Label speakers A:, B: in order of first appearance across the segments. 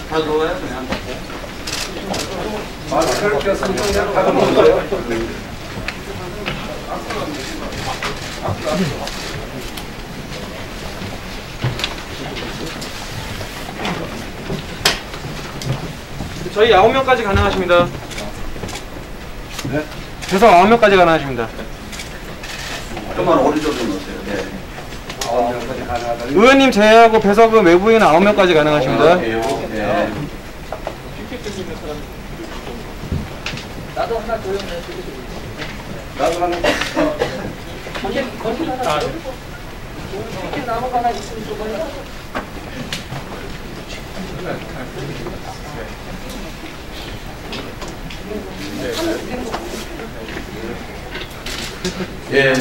A: 다 넣어요 그냥.
B: 마스크를 꼈으면 그냥 다 넣어요.
A: 저희 9명까지 가능하십니다.
B: 네?
A: 배석 9명까지 가능하십니다.
C: 좀만 오른쪽으로 놓으세요. 네.
A: 의원님 제외하고 배석은 외부인 9명까지 가능하십니다.
C: 네.
D: 나도 하나 줘요.
B: 나도 하나.
D: 거기 하나 줘. 이렇게 나무 하나 있으면 줘봐요.
C: 예.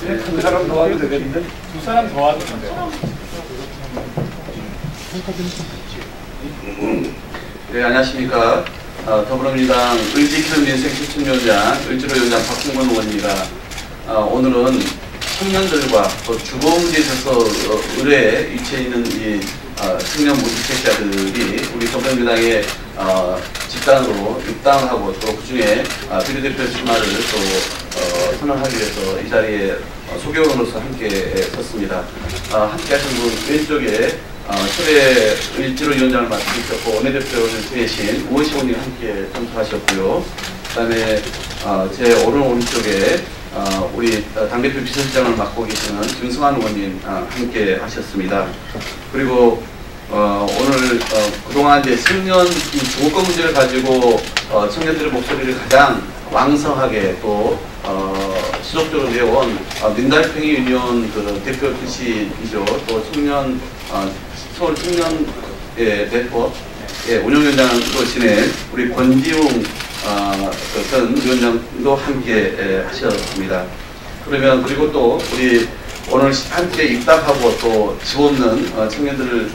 B: 한 사람 더 와도 되겠는데?
E: 두 사람 더 와도 돼요.
C: 네, 안녕하십니까. 더불어민주당 을지키는 민생 실천위원장, 을지로위원장 박홍근 의원입니다. 오늘은 청년들과 또 주거 문제에 있어서 의뢰에 위치해 있는 이 청년 무주택자들이 우리 더불어민주당의 집단으로 입당하고 또 그중에 비례대표 출마를 또 선언하기 위해서 이 자리에 소개원으로서 함께 섰습니다. 함께 하신 분 왼쪽에 초대 을지로위원장을 맡으셨고 원내대표를 지내신 우원식 의원님 함께 참석하셨고요. 그 다음에 제 오른쪽에 우리 당대표 비서실장을 맡고 계시는 김승환 의원님 함께 하셨습니다. 그리고 오늘 그동안 이제 청년 주거권 문제를 가지고 청년들의 목소리를 가장 왕성하게 또 지속적으로 내온 민달팽이 유니온 그 대표 출신이죠. 또 청년 서울 청년 네트워크 운영위원장으로 지낸 우리 권지웅 전 위원장도 함께 하셨습니다. 그러면 그리고 또 우리 오늘 함께 입당하고 또 집 없는 청년들을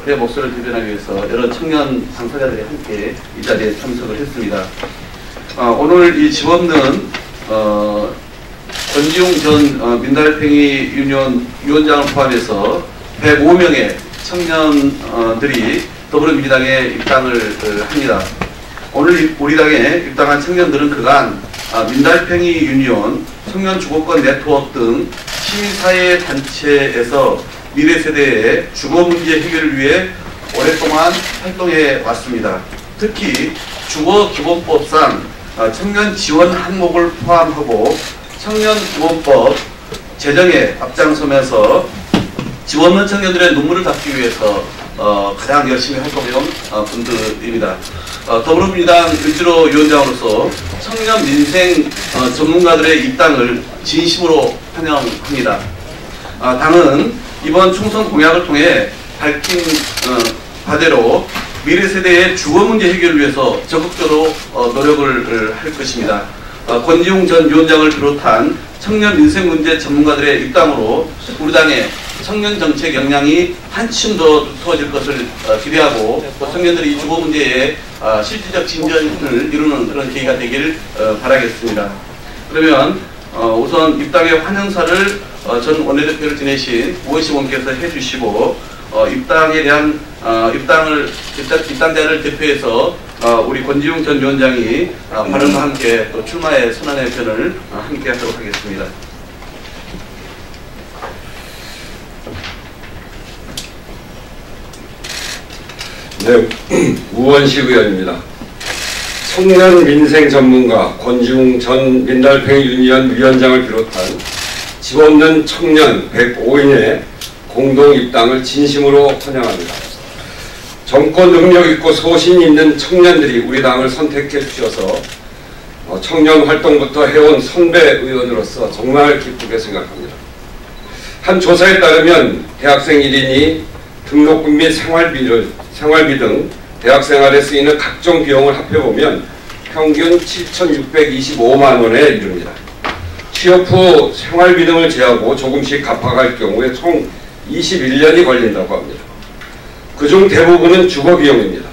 C: 그의 목소리를 대변하기 위해서 여러 청년 당사자들이 함께 이 자리에 참석을 했습니다. 오늘 이 집 없는 권지웅 전 민달팽이 유니온 위원장을 포함해서 105명의 청년들이 더불어민주당에 입당을 합니다. 오늘 우리 당에 입당한 청년들은 그간 민달팽이 유니온, 청년주거권 네트워크 등 시민사회 단체에서 미래세대의 주거문제 해결을 위해 오랫동안 활동해 왔습니다. 특히 주거기본법상 청년 지원 항목을 포함하고 청년기본법 제정에 앞장서면서 집 없는 청년들의 눈물을 닦기 위해서 가장 열심히 활동해온 분들입니다. 더불어민주당 을지로 위원장으로서 청년 민생 전문가들의 입당을 진심으로 환영합니다. 당은 이번 총선 공약을 통해 밝힌 바대로 미래 세대의 주거 문제 해결을 위해서 적극적으로 노력을 할 것입니다. 권지웅 전 위원장을 비롯한 청년 민생 문제 전문가들의 입당으로 우리 당의 청년 정책 역량이 한층 더 두터워질 것을 기대하고 또 청년들이 주거 문제에 실질적 진전을 이루는 그런 계기가 되기를 바라겠습니다. 그러면 우선 입당의 환영사를 전 원내대표를 지내신 우원식 의원께서 해주시고 입당에 대한 입당자를 대표해서 우리 권지웅 전 위원장이 발언과 함께 또 출마의 선언의 변을 함께 하도록 하겠습니다.
F: 네, 우원식 의원입니다. 청년 민생 전문가 권지웅 전 민달팽이 유니온 위원장을 비롯한 집 없는 청년 105인의 공동 입당을 진심으로 환영합니다. 정권 능력 있고 소신 있는 청년들이 우리 당을 선택해 주셔서 청년 활동부터 해온 선배 의원으로서 정말 기쁘게 생각합니다. 한 조사에 따르면 대학생 1인이 등록금 및 생활비 등 대학생활에 쓰이는 각종 비용을 합해보면 평균 7,625만 원에 이릅니다. 취업 후 생활비 등을 제하고 조금씩 갚아갈 경우에 총 21년이 걸린다고 합니다. 그중 대부분은 주거비용입니다.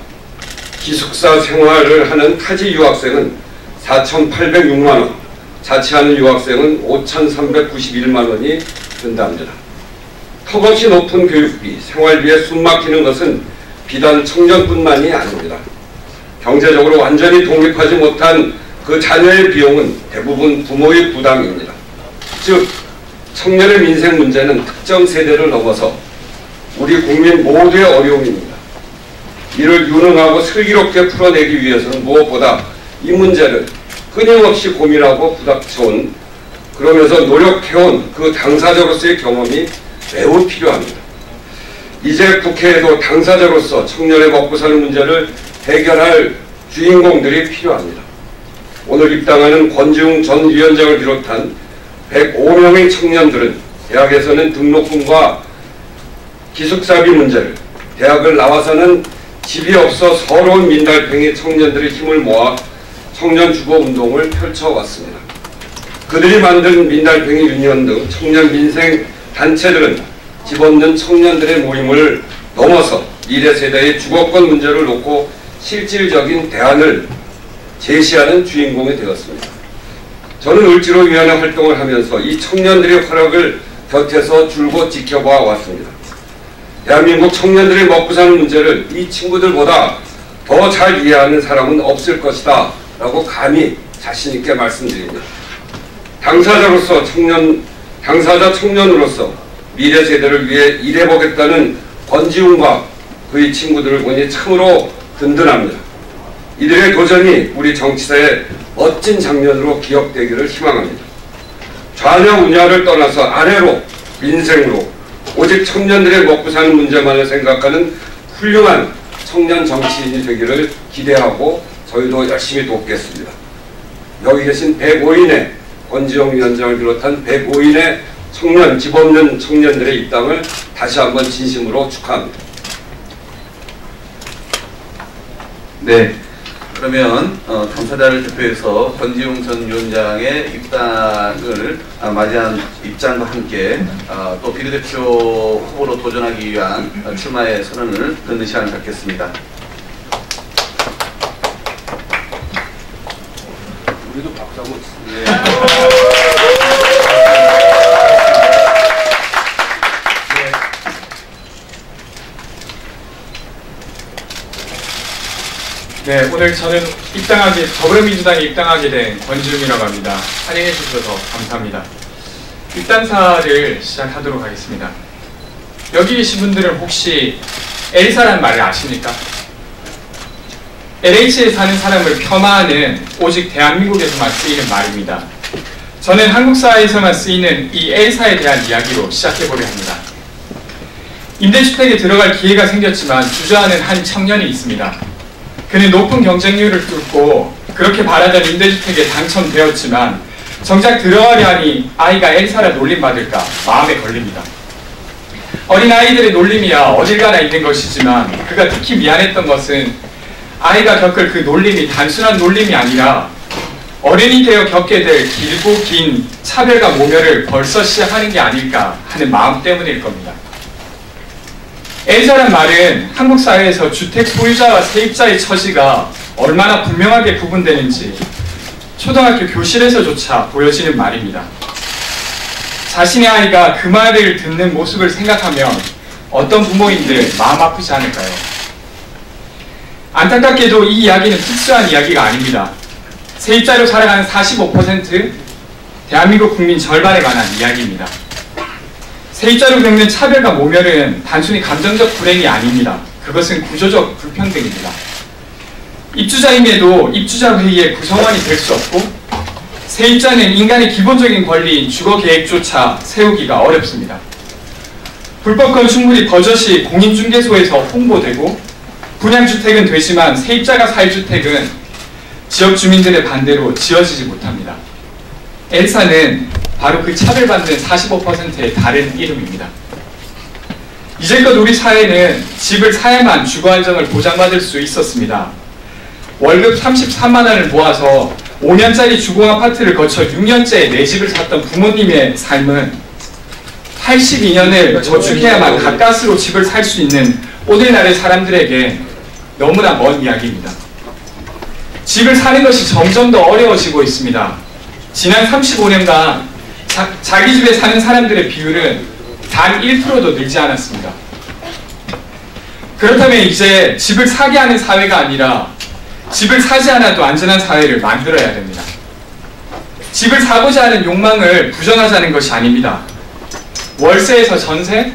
F: 기숙사 생활을 하는 타지 유학생은 4,806만 원, 자취하는 유학생은 5,391만 원이 든답니다. 턱없이 높은 교육비, 생활비에 숨막히는 것은 비단 청년뿐만이 아닙니다. 경제적으로 완전히 독립하지 못한 그 자녀의 비용은 대부분 부모의 부담입니다. 즉, 청년의 민생 문제는 특정 세대를 넘어서 우리 국민 모두의 어려움입니다. 이를 유능하고 슬기롭게 풀어내기 위해서는 무엇보다 이 문제를 끊임없이 고민하고 부닥쳐온, 그러면서 노력해온 그 당사자로서의 경험이 매우 필요합니다. 이제 국회에도 당사자로서 청년의 먹고 사는 문제를 해결할 주인공들이 필요합니다. 오늘 입당하는 권지웅 전 위원장을 비롯한 105명의 청년들은 대학에서는 등록금과 기숙사비 문제를, 대학을 나와서는 집이 없어 서러운 민달팽이 청년들의 힘을 모아 청년 주거 운동을 펼쳐왔습니다. 그들이 만든 민달팽이 유니언 등 청년 민생 단체들은 집없는 청년들의 모임을 넘어서 미래 세대의 주거권 문제를 놓고 실질적인 대안을 제시하는 주인공이 되었습니다. 저는 을지로위원회 활동을 하면서 이 청년들의 활약을 곁에서 줄곧 지켜봐 왔습니다. 대한민국 청년들의 먹고 사는 문제를 이 친구들보다 더 잘 이해하는 사람은 없을 것이다 라고 감히 자신 있게 말씀드립니다. 당사자 청년으로서 미래 세대를 위해 일해보겠다는 권지웅과 그의 친구들을 보니 참으로 든든합니다. 이들의 도전이 우리 정치사의 멋진 장면으로 기억되기를 희망합니다. 좌냐 우냐를 떠나서 아래로, 민생으로 오직 청년들의 먹고 사는 문제만을 생각하는 훌륭한 청년 정치인이 되기를 기대하고 저희도 열심히 돕겠습니다. 여기 계신 105인의 권지웅 위원장을 비롯한 105인의 청년, 집 없는 청년들의 입당을 다시 한번 진심으로 축하합니다.
C: 네. 그러면 당사자를 대표해서 권지웅 전 위원장의 입당을 맞이한 입장과 함께 또 비례대표 후보로 도전하기 위한 출마의 선언을 듣는 시간을 갖겠습니다.
B: 우리도 박수 한번 치세요.
E: 네, 오늘 저는 더불어민주당에 입당하게 된 권지웅이라고 합니다. 환영해 주셔서 감사합니다. 입당사를 시작하도록 하겠습니다. 여기 계신 분들은 혹시 엘사라는 말을 아십니까? LH에 사는 사람을 폄하하는 오직 대한민국에서만 쓰이는 말입니다. 저는 한국 사회에서만 쓰이는 이 엘사에 대한 이야기로 시작해보려 합니다. 임대주택에 들어갈 기회가 생겼지만 주저하는 한 청년이 있습니다. 그는 높은 경쟁률을 뚫고 그렇게 바라던 임대주택에 당첨되었지만 정작 들어가려 하니 아이가 엘사라 놀림받을까 마음에 걸립니다. 어린아이들의 놀림이야 어딜 가나 있는 것이지만 그가 특히 미안했던 것은 아이가 겪을 그 놀림이 단순한 놀림이 아니라 어른이 되어 겪게 될 길고 긴 차별과 모멸을 벌써 시작하는 게 아닐까 하는 마음 때문일 겁니다. 엘사란 말은 한국 사회에서 주택 소유자와 세입자의 처지가 얼마나 분명하게 구분되는지 초등학교 교실에서조차 보여지는 말입니다. 자신의 아이가 그 말을 듣는 모습을 생각하면 어떤 부모인들 마음 아프지 않을까요? 안타깝게도 이 이야기는 특수한 이야기가 아닙니다. 세입자로 살아가는 45%, 대한민국 국민 절반에 관한 이야기입니다. 세입자로 겪는 차별과 모멸은 단순히 감정적 불행이 아닙니다. 그것은 구조적 불평등입니다. 입주자임에도 입주자 회의의 구성원이 될 수 없고 세입자는 인간의 기본적인 권리인 주거 계획조차 세우기가 어렵습니다. 불법 건축물이 버젓이 공인중개소에서 홍보되고 분양주택은 되지만 세입자가 살 주택은 지역 주민들의 반대로 지어지지 못합니다. 엘사는 바로 그 차별받는 45%의 다른 이름입니다. 이제껏 우리 사회는 집을 사야만 주거안정을 보장받을 수 있었습니다. 월급 34만 원을 모아서 5년짜리 주공아파트를 거쳐 6년째 내 집을 샀던 부모님의 삶은 82년을 저축해야만 가까스로 집을 살 수 있는 오늘날의 사람들에게 너무나 먼 이야기입니다. 집을 사는 것이 점점 더 어려워지고 있습니다. 지난 35년간 자기 집에 사는 사람들의 비율은 단 1%도 늘지 않았습니다. 그렇다면 이제 집을 사게 하는 사회가 아니라 집을 사지 않아도 안전한 사회를 만들어야 됩니다. 집을 사고자 하는 욕망을 부정하자는 것이 아닙니다. 월세에서 전세,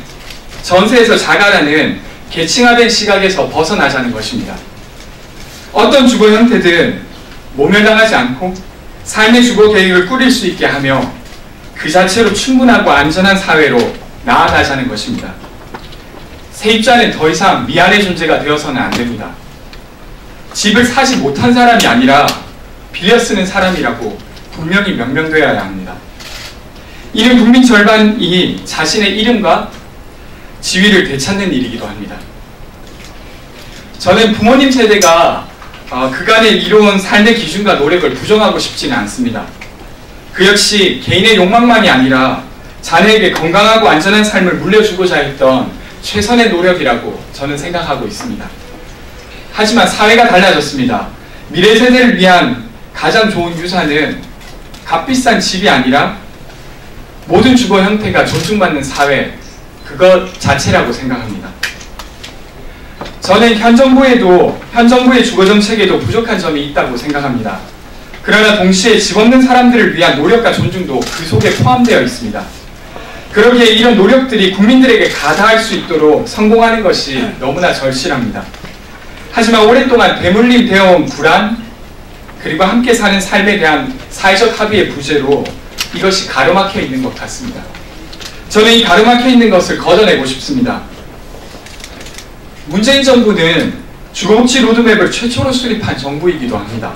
E: 전세에서 자가라는 계층화된 시각에서 벗어나자는 것입니다. 어떤 주거 형태든 모멸당하지 않고 삶의 주거 계획을 꾸릴 수 있게 하며 그 자체로 충분하고 안전한 사회로 나아가자는 것입니다. 세입자는 더 이상 미안의 존재가 되어서는 안 됩니다. 집을 사지 못한 사람이 아니라 빌려 쓰는 사람이라고 분명히 명명되어야 합니다. 이는 국민 절반이 자신의 이름과 지위를 되찾는 일이기도 합니다. 저는 부모님 세대가 그간의 이뤄온 삶의 기준과 노력을 부정하고 싶지는 않습니다. 그 역시 개인의 욕망만이 아니라 자녀에게 건강하고 안전한 삶을 물려주고자 했던 최선의 노력이라고 저는 생각하고 있습니다. 하지만 사회가 달라졌습니다. 미래 세대를 위한 가장 좋은 유산은 값비싼 집이 아니라 모든 주거 형태가 존중받는 사회, 그것 자체라고 생각합니다. 저는 현 정부의 주거 정책에도 부족한 점이 있다고 생각합니다. 그러나 동시에 집 없는 사람들을 위한 노력과 존중도 그 속에 포함되어 있습니다. 그러기에 이런 노력들이 국민들에게 가다할 수 있도록 성공하는 것이 너무나 절실합니다. 하지만 오랫동안 대물림되어 온 불안, 그리고 함께 사는 삶에 대한 사회적 합의의 부재로 이것이 가로막혀 있는 것 같습니다. 저는 이 가로막혀 있는 것을 걷어내고 싶습니다. 문재인 정부는 주거복지 로드맵을 최초로 수립한 정부이기도 합니다.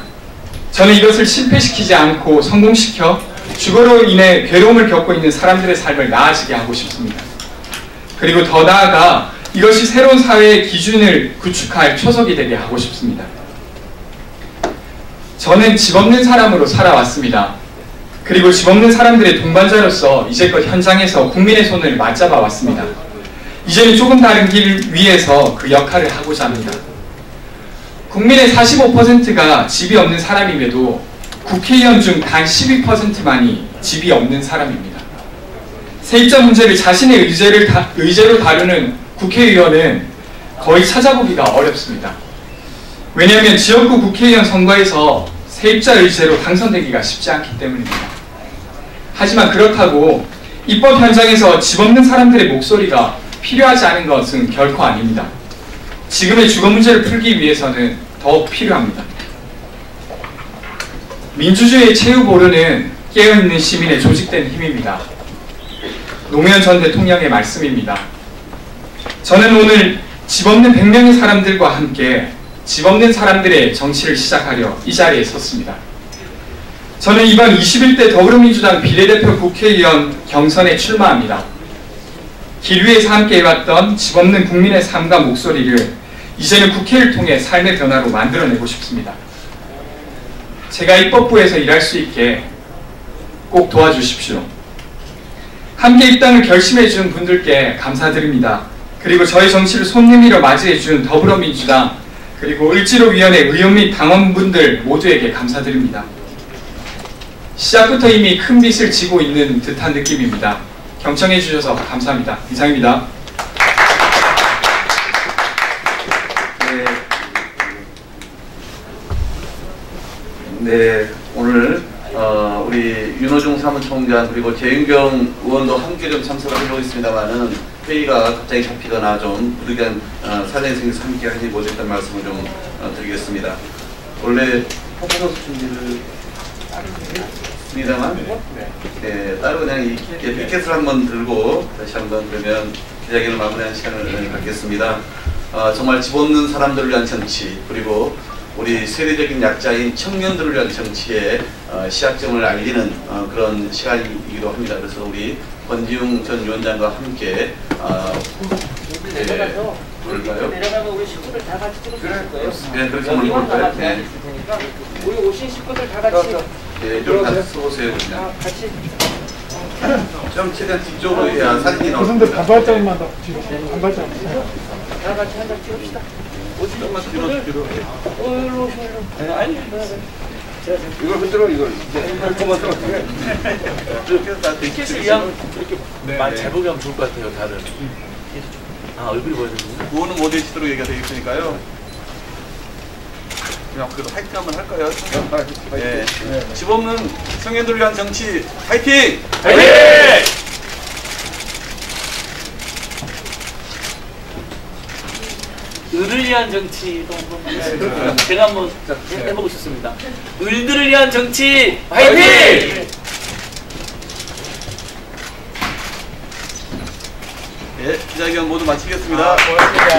E: 저는 이것을 실패시키지 않고 성공시켜 주거로 인해 괴로움을 겪고 있는 사람들의 삶을 나아지게 하고 싶습니다. 그리고 더 나아가 이것이 새로운 사회의 기준을 구축할 초석이 되게 하고 싶습니다. 저는 집 없는 사람으로 살아왔습니다. 그리고 집 없는 사람들의 동반자로서 이제껏 현장에서 국민의 손을 맞잡아 왔습니다. 이제는 조금 다른 길 위에서 그 역할을 하고자 합니다. 국민의 45%가 집이 없는 사람임에도 국회의원 중 단 12%만이 집이 없는 사람입니다. 세입자 문제를 자신의 의제로 다루는 국회의원은 거의 찾아보기가 어렵습니다. 왜냐하면 지역구 국회의원 선거에서 세입자 의제로 당선되기가 쉽지 않기 때문입니다. 하지만 그렇다고 입법 현장에서 집 없는 사람들의 목소리가 필요하지 않은 것은 결코 아닙니다. 지금의 주거 문제를 풀기 위해서는 더욱 필요합니다. 민주주의의 최후 보루는 깨어있는 시민의 조직된 힘입니다. 노무현 전 대통령의 말씀입니다. 저는 오늘 집 없는 100명의 사람들과 함께 집 없는 사람들의 정치를 시작하려 이 자리에 섰습니다. 저는 이번 21대 더불어민주당 비례대표 국회의원 경선에 출마합니다. 길 위에서 함께 해왔던 집 없는 국민의 삶과 목소리를 이제는 국회를 통해 삶의 변화로 만들어내고 싶습니다. 제가 입법부에서 일할 수 있게 꼭 도와주십시오. 함께 입당을 결심해준 분들께 감사드립니다. 그리고 저의 정치를 손님이로 맞이해준 더불어민주당 그리고 을지로위원회 의원 및 당원분들 모두에게 감사드립니다. 시작부터 이미 큰 빚을 지고 있는 듯한 느낌입니다. 경청해 주셔서 감사합니다. 이상입니다.
C: 네, 오늘 우리 윤호중 사무총장 그리고 재윤경 의원도 함께 좀 참석을 하려고 있습니다만은 회의가 갑자기 잡히거나 좀 부득이한 사정이 생겨서 함께 하지 못했던 말씀을 좀 드리겠습니다. 원래 포토노트 준비를 했습니다만 네, 따로 그냥 이 피켓을 한번 들고 다시 한번 그러면 기자회견을 마무리하는 시간을 갖겠습니다. 정말 집 없는 사람들을 위한 정치 그리고 우리 세대적인 약자인 청년들을 위한 정치의 시작점을 알리는 그런 시간이기도 합니다. 그래서 우리 권지웅 전 위원장과 함께
D: 내려가서 내려가면 우리 식구들 다 같이 찍을 거예요.
C: 네, 그렇게 한번 볼까요? 네.
D: 우리 오신 식구들 다 같이.
C: 네, 이쪽으로 다 쏘세요. 그냥.
D: 같이.
C: 좀 최대한 뒤쪽으로 해야 사진이 나옵니다.
G: 교수님들 반발장만 더 뒤로 반발장.
D: 다 같이 한 장 찍읍시다.
B: 조금만 뒤로.
D: 아니,
B: 이걸 흔들어, 이걸. 그만 들어.
C: 이렇게 말 제목이 하면 좋을 것 같아요, 다들. 아, 얼굴이 보여야 되는구나.
B: 구호는 못 외치도록 얘기가 되어 있으니까요. 그냥 그래도 화이팅 한번 할까요? 예. 집 없는 청년들을 위한 정치 화이팅!
D: 을을 위한 정치도 한번 하겠습니다. 제가 한번 해보고 싶습니다. 을들을 위한 정치 화이팅!
B: 예, 기자회견 모두 마치겠습니다.
D: 고맙습니다.